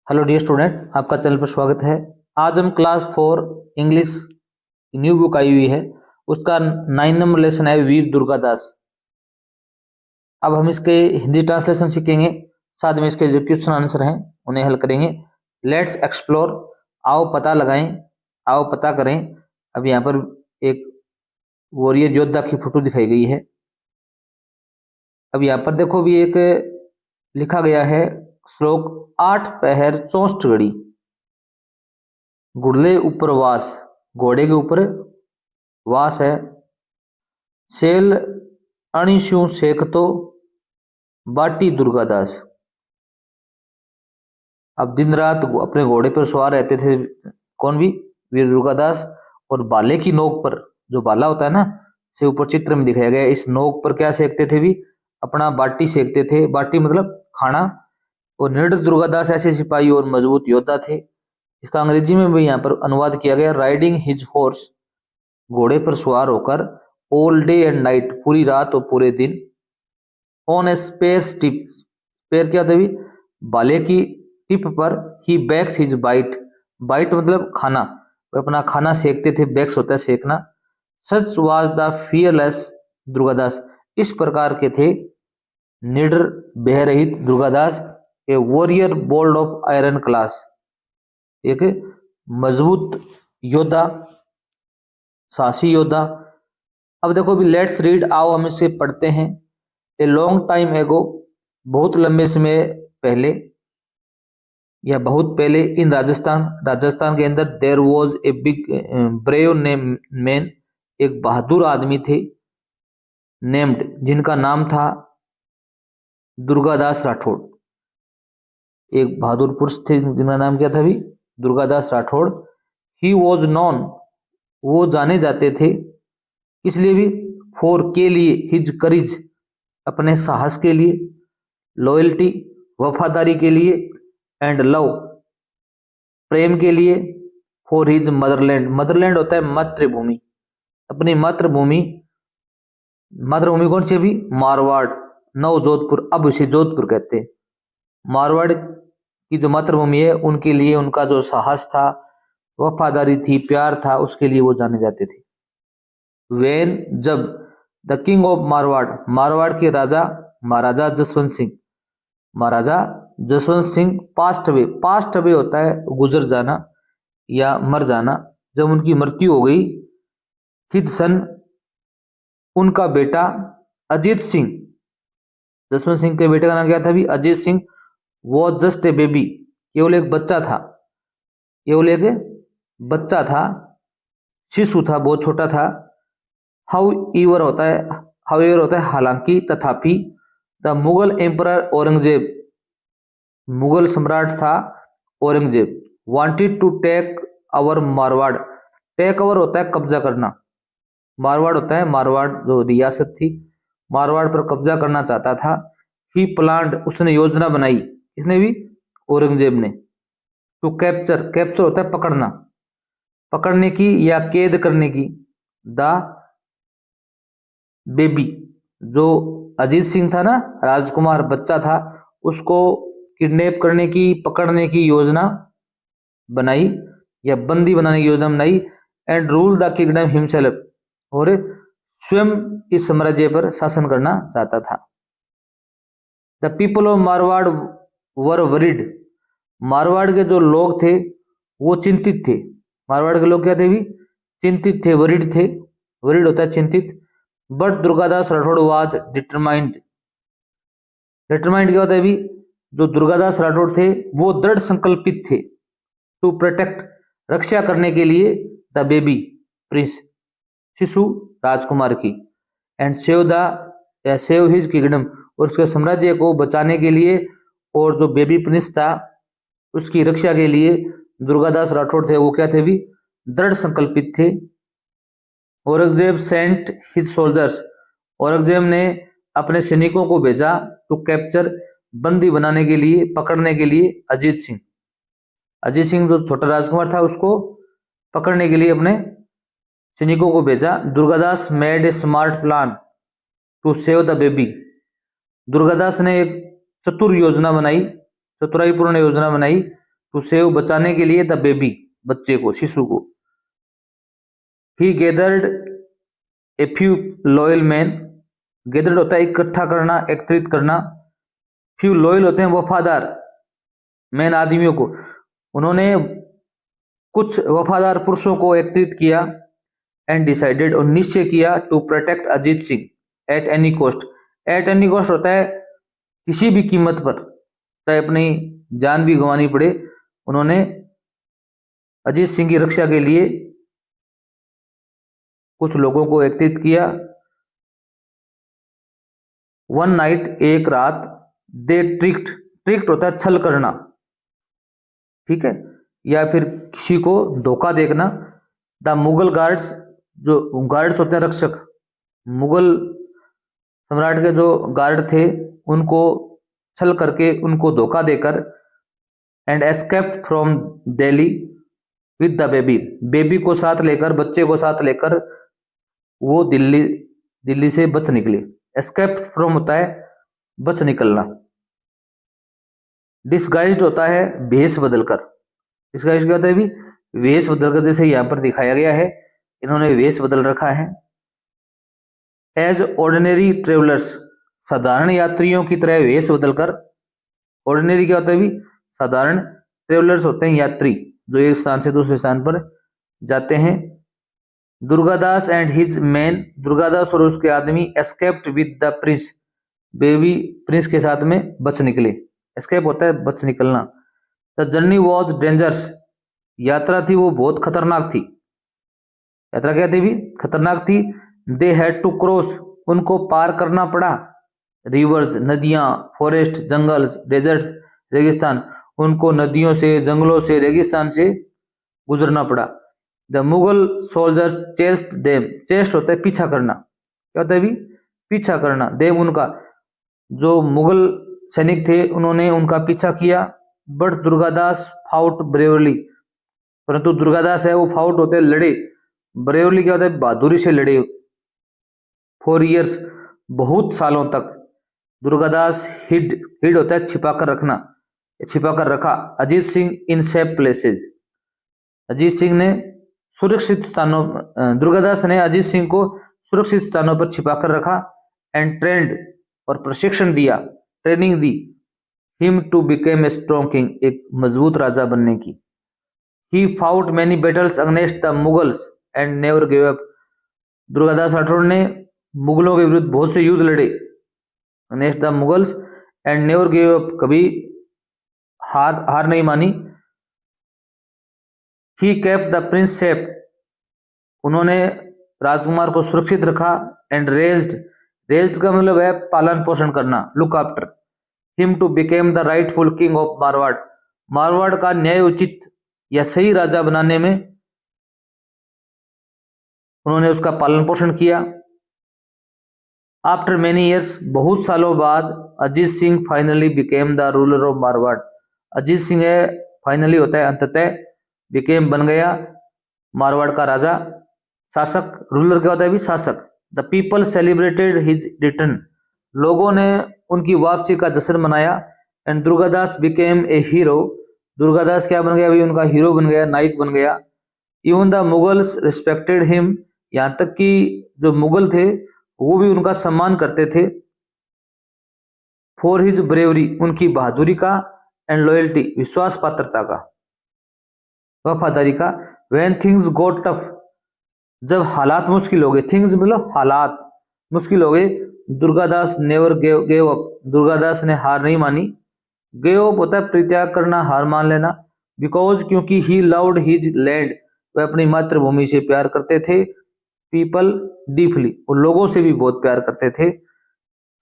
Hello dear student, आपका channel पर स्वागत है। आज हम क्लास 4 इंग्लिश न्यू बुक आई हुई है, उसका 9 नंबर लेसन है वीर दुर्गादास। अब हम इसके हिंदी ट्रांसलेशन सीखेंगे, साथ में इसके जो क्वेश्चन आंसर हैं उन्हें हल करेंगे। लेट्स एक्सप्लोर, आओ पता लगाएं, आओ पता करें। अब यहाँ पर एक वॉरियर योद्धा की फोटो दिखाई गई है। अब यहाँ पर देखो भी एक लिखा गया है श्लोक 8 पहर 64 घड़ी। घुड़ले ऊपर वास, घोड़े के ऊपर वास है। सेल अणिशु सेक तो बाटी दुर्गादास। अब दिन रात अपने घोड़े पर सवार रहते थे कौन भी, वीर दुर्गादास। और भाले की नोक पर, जो भाला होता है ना, से ऊपर चित्र में दिखाया गया, इस नोक पर क्या सेकते थे भी, अपना बाटी सेकते थे। बाटी मतलब खाना। और निडर दुर्गादास ऐसे सिपाही और मजबूत योद्धा थे। इसका अंग्रेजी में भी यहाँ पर अनुवाद किया गया, राइडिंग हिज हॉर्स, घोड़े पर सवार होकर, ऑल डे एंड नाइट, पूरी रात और पूरे दिन, on a spear tip, spear क्या होता है, भाले की टिप पर, he backs his bite, bite मतलब खाना, वो अपना खाना सेकते थे, बैक्स होता है सेकना। Such was the fearless Durgadas, इस प्रकार के थे निडर भयरहित Durgadas. A warrior bold of iron class, एक मजबूत योद्धा, साहसी योद्धा। अब देखो भी लेट्स रीड, आओ हम इसे पढ़ते हैं। ए लॉन्ग टाइम एगो, बहुत लंबे समय पहले या बहुत पहले, इन राजस्थान, राजस्थान के अंदर, there was a big brave name man, एक बहादुर आदमी थे, नेम्ड, जिनका नाम था दुर्गादास राठौड़। एक बहादुर पुरुष थे जिनका नाम क्या था भी, Durgadas Rathore. He was non, वो जाने जाते थे, इसलिए भी, फॉर के लिए, हिज करिज, अपने साहस के लिए, लॉयल्टी, वफादारी के लिए, एंड लव, प्रेम के लिए, फॉर हिज मदरलैंड, मदरलैंड होता है मातृभूमि, अपनी मातृभूमि। मातृभूमि कौन सी अभी, मारवाड़, नव जोधपुर, अब इसे जोधपुर कहते हैं। मारवाड़ की जो मातृभूमि है, उनके लिए उनका जो साहस था, वफादारी थी, प्यार था, उसके लिए वो जाने जाते थे। वेन, जब, the king of Marwar, Marwar के राजा Maharaja Jaswant Singh, Maharaja Jaswant Singh passed away, passed away होता है गुजर जाना या मर जाना, जब उनकी मृत्यु हो गई। हिज सन, उनका बेटा अजीत सिंह, जसवंत सिंह के बेटे का नाम क्या था भी, अजीत सिंह, वो जस्ट ए बेबी, केवल एक बच्चा था, केवल एक बच्चा था, शिशु था, बहुत छोटा था। हाउ ईवर होता है, हाउ ईवर होता है हालांकि, तथापि। द मुगल एम्परर औरंगजेब, मुगल सम्राट था Aurangzeb, wanted to take our Marwar, take our होता है कब्जा करना, मारवाड़ होता है, मारवाड़ जो रियासत थी, मारवाड़ पर कब्जा करना चाहता था। ही प्लान्ड, उसने योजना बनाई, इसने भी, औरंगजेब ने। टू कैप्चर, कैप्चर होता है पकड़ना, पकड़ने की या कैद करने की। द बेबी, जो अजीत सिंह था ना, राजकुमार बच्चा था, उसको किडनैप करने की, पकड़ने की योजना बनाई या बंदी बनाने की योजना बनाई। And rule the kingdom himself, और स्वयं इस साम्राज्य पर शासन करना चाहता था। The people of Marwar were worried, Marwar के जो लोग थे वो चिंतित थे। मारवाड़ के लोग क्या थे भी, चिंतित थे, वरिड थे, वरिड होता है चिंतित। But Durgadas Rathore was determined, determined क्या होता है भी, जो दुर्गादास राठौड़ थे वो दृढ़ संकल्पित थे। टू प्रोटेक्ट, रक्षा करने के लिए, द बेबी प्रिंस, शिशु राजकुमार की। And save the, save his kingdom, और उसके साम्राज्य को बचाने के लिए, और जो बेबी प्रिंस था उसकी रक्षा के लिए दुर्गादास राठौड़ थे वो क्या थे भी, दृढ़ संकल्पित थे। Aurangzeb sent his soldiers, Aurangzeb ने अपने सैनिकों को भेजा, टू कैप्चर, बंदी बनाने के लिए, पकड़ने के लिए, अजीत सिंह, अजीत सिंह जो छोटा राजकुमार था उसको पकड़ने के लिए अपने सैनिकों को भेजा। Durgadas made a smart plan to save the baby, Durgadas ने एक चतुर योजना बनाई, चतुराईपूर्ण योजना बनाई टू सेव बचाने के लिए, द बेबी बच्चे को, शिशु को। He gathered a few loyal men, gathered होता है इकट्ठा करना, एकत्रित करना, फ्यू लॉयल होते हैं वफादार, मैन आदमियों को, उन्होंने कुछ वफादार पुरुषों को एकत्रित किया, एंड डिसाइडेड और निश्चय किया, to protect Ajit Singh at any cost. At any cost होता है किसी भी कीमत पर, चाहे अपनी जान भी गंवानी पड़े, उन्होंने अजीत सिंह की रक्षा के लिए कुछ लोगों को एकत्रित किया। वन नाइट, एक रात, दे ट्रिक्ट, ट्रिक्ट होता है छल करना, ठीक है, या फिर किसी को धोखा देना। द मुगल गार्ड्स, जो गार्ड्स होते हैं रक्षक, मुगल सम्राट के जो गार्ड थे उनको छल करके, उनको धोखा देकर, and escaped from Delhi with the baby, baby को साथ लेकर, बच्चे को साथ लेकर वो दिल्ली से बच निकले। एस्केप्ड फ्रॉम होता है बच निकलना। डिस्गाइज्ड होता है भेष बदलकर, डिस्गाइज क्या होता है भी, वेश बदलकर, जैसे यहाँ पर दिखाया गया है, इन्होंने वेश बदल रखा है। एज ऑर्डिनरी ट्रेवलर्स, साधारण यात्रियों की तरह वेश बदलकर। ऑर्डिनरी क्या होता है भी, साधारण, ट्रेवलर्स होते हैं यात्री जो एक स्थान से दूसरे स्थान पर जाते हैं। Durgadas and his man, Durgadas और उसके आदमी, escaped with the Prince, baby Prince के साथ में बच निकले। एस्केप होता है बच निकलना। द जर्नी वॉज डेंजरस, यात्रा थी वो बहुत खतरनाक थी। यात्रा क्या थी भी, खतरनाक थी। दे हैड टू क्रॉस, उनको पार करना पड़ा, रिवर्स, नदियां, फॉरेस्ट, जंगल्स, डेजर्ट्स, रेगिस्तान, उनको नदियों से, जंगलों से, रेगिस्तान से गुजरना पड़ा। The Mughal soldiers chest them, chest होता है पीछा करना, क्या होता है भी, पीछा करना। देम उनका, जो मुगल सैनिक थे उन्होंने उनका पीछा किया। बट दुर्गादास फाउट ब्रेवली, परंतु दुर्गादास है वो फाउट होते लड़े, ब्रेवली क्या होता है बहादुरी से लड़े। 4 years, बहुत सालों तक। दुर्गादास हिड, हिड होता है छिपाकर रखना, छिपाकर रखा। Ajit Singh in safe places, Ajit Singh ने सुरक्षित स्थानों, दुर्गादास ने अजीत सिंह को सुरक्षित स्थानों पर छिपाकर रखा। एंड ट्रेंड, और प्रशिक्षण दिया, ट्रेनिंग दी, him to became a strong king, एक मजबूत राजा बनने की। He fought many battles against the Mughals and never give up, Durgadas Rathore ने मुगलों के विरुद्ध बहुत से युद्ध लड़े, against the Mughals, and never give up, कभी हार नहीं मानी। He kept the prince safe, उन्होंने राजकुमार को सुरक्षित रखा। एंड रेज्ड, रेज्ड का मतलब है पालन पोषण करना, look after. Him to became the rightful king of Marwar, Marwar का न्याय उचित या सही राजा बनाने में उन्होंने उसका पालन पोषण किया। आफ्टर मेनी ईयर्स, बहुत सालों बाद, Ajit Singh finally became the ruler of Marwar, Ajit Singh है फाइनली होता है अंततः, बिकेम बन गया मारवाड़ का राजा, शासक। रूलर क्या होता है भी, शासक। The people celebrated his return, लोगों ने उनकी वापसी का जश्न मनाया। And Durgadas became a hero, Durgadas क्या बन गया भाई, उनका हीरो बन गया, नायक बन गया। Even the Mughals respected him, यहाँ तक कि जो मुगल थे वो भी उनका सम्मान करते थे। फॉर हिज ब्रेवरी, उनकी बहादुरी का। एंड लॉयल्टी, विश्वास पात्रता का, वफादारी का। व्हेन थिंग्स गोट टफ, जब हालात मुश्किल हो गए, थिंग्स मतलब हालात मुश्किल हो गए, Durgadas never gave up, Durgadas ने हार नहीं मानी। गेव अप होता है परित्याग करना, हार मान लेना। बिकॉज, क्योंकि ही लव्ड हिज लैंड, वह अपनी मातृभूमि से प्यार करते थे। पीपल डीपली, वो लोगों से भी बहुत प्यार करते थे।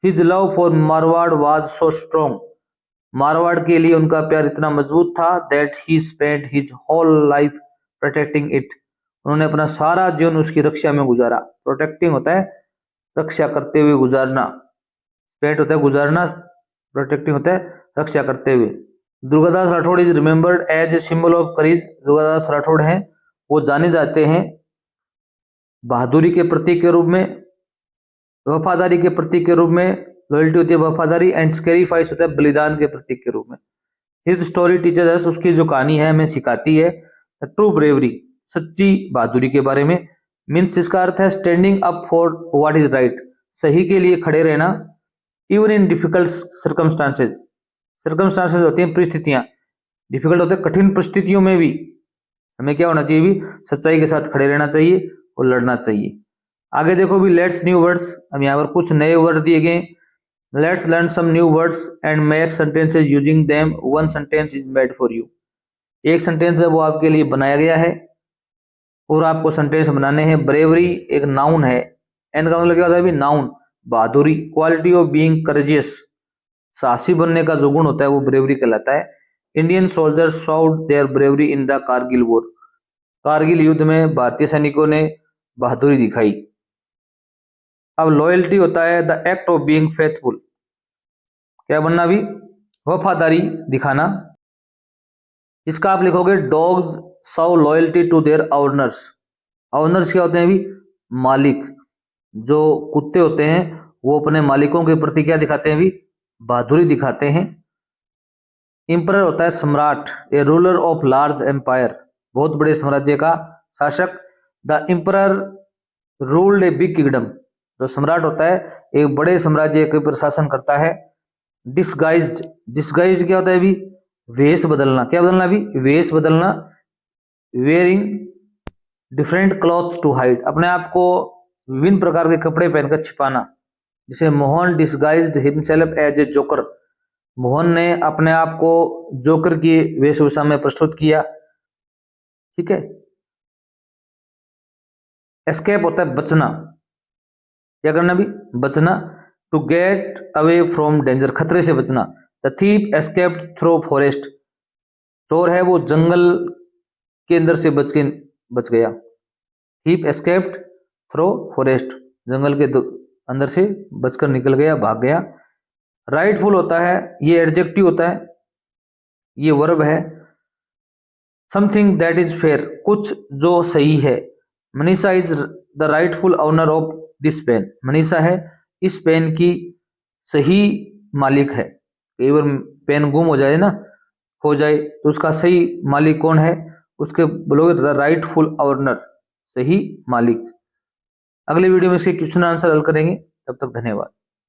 His love for Marwar was so strong, Marwar के लिए उनका प्यार इतना मजबूत था। That he spent his whole life protecting it, उन्होंने अपना सारा जीवन उसकी रक्षा में गुजारा। प्रोटेक्टिंग होता है रक्षा करते हुए गुजारना, स्पेंट होता है गुजारना, प्रोटेक्टिंग होता है रक्षा करते हुए। Durgadas Rathore is remembered as a symbol of courage, Durgadas Rathore हैं वो जाने जाते हैं बहादुरी के प्रतीक के रूप में, वफादारी के प्रतीक के रूप में। लॉयल्टी होती है वफादारी। एंड सैक्रिफाइस होता है बलिदान के प्रतीक के रूप में। हिज स्टोरी टीचर्स अस, उसकी जो कहानी है हमें सिखाती है ट्रू ब्रेवरी, सच्ची बहादुरी के बारे में। मीन्स इसका अर्थ है standing up for what is right, सही के लिए खड़े रहना। Even in difficult circumstances, circumstances होती हैं परिस्थितियां, डिफिकल्ट होते हैं कठिन परिस्थितियों में भी हमें क्या होना चाहिए, भी सच्चाई के साथ खड़े रहना चाहिए और लड़ना चाहिए। आगे देखो भी लेट्स न्यू वर्ड्स, हम यहाँ पर कुछ नए वर्ड दिए गए। Let's learn some new words and make sentences using them, one sentence is made for you. एक सेंटेंस है वो आपके लिए बनाया गया है और आपको सेंटेंस बनाने हैं। ब्रेवरी एक नाउन है, एन का मतलब क्या होता है भी नाउन, बहादुरी। क्वालिटी ऑफ बीइंग करेजियस, साहसी बनने का जो गुण होता है वो ब्रेवरी कहलाता है। Indian soldiers showed there bravery in the Kargil war, Kargil युद्ध में भारतीय सैनिकों ने बहादुरी दिखाई। अब लॉयल्टी होता है the act of being faithful, क्या बनना भी, वफादारी दिखाना। इसका आप लिखोगे dogs show loyalty to their owners. Owners क्या होते हैं भी, मालिक। जो कुत्ते होते हैं वो अपने मालिकों के प्रति क्या दिखाते हैं भी, बहादुरी दिखाते हैं। इंपरर होता है सम्राट, a ruler of large empire, बहुत बड़े साम्राज्य का शासक। The emperor ruled a big kingdom, जो सम्राट होता है एक बड़े साम्राज्य के प्रशासन करता है। डिस्गाइज्ड, डिस्गाइज्ड क्या होता है भी, वेश बदलना, क्या बदलना भी, वेश बदलना। Wearing different clothes to hide, अपने आप को विभिन्न प्रकार के कपड़े पहनकर छिपाना। जैसे Mohan disguised himself as a joker, Mohan ने अपने आप को जोकर की वेशभूषा में प्रस्तुत किया। ठीक है। एस्केप होता है बचना, क्या करना भी, बचना। To get away from danger, खतरे से बचना। The thief escaped through forest, चोर है वो जंगल के अंदर से बच गया। थीप एस्केप्ड थ्रू फॉरेस्ट, जंगल के अंदर से बचकर निकल गया, भाग गया। राइटफुल होता है, ये एडजेक्टिव होता है, ये वर्ब है। समथिंग दैट इज फेयर, कुछ जो सही है। Manisha is the rightful owner of this pen, Manisha है इस पेन की सही मालिक है। कई बार पेन गुम हो जाए ना, हो जाए, तो उसका सही मालिक कौन है, उसके बोलोगे द राइटफुल ओनर, सही मालिक। अगले वीडियो में इसके क्वेश्चन आंसर हल करेंगे, तब तक धन्यवाद।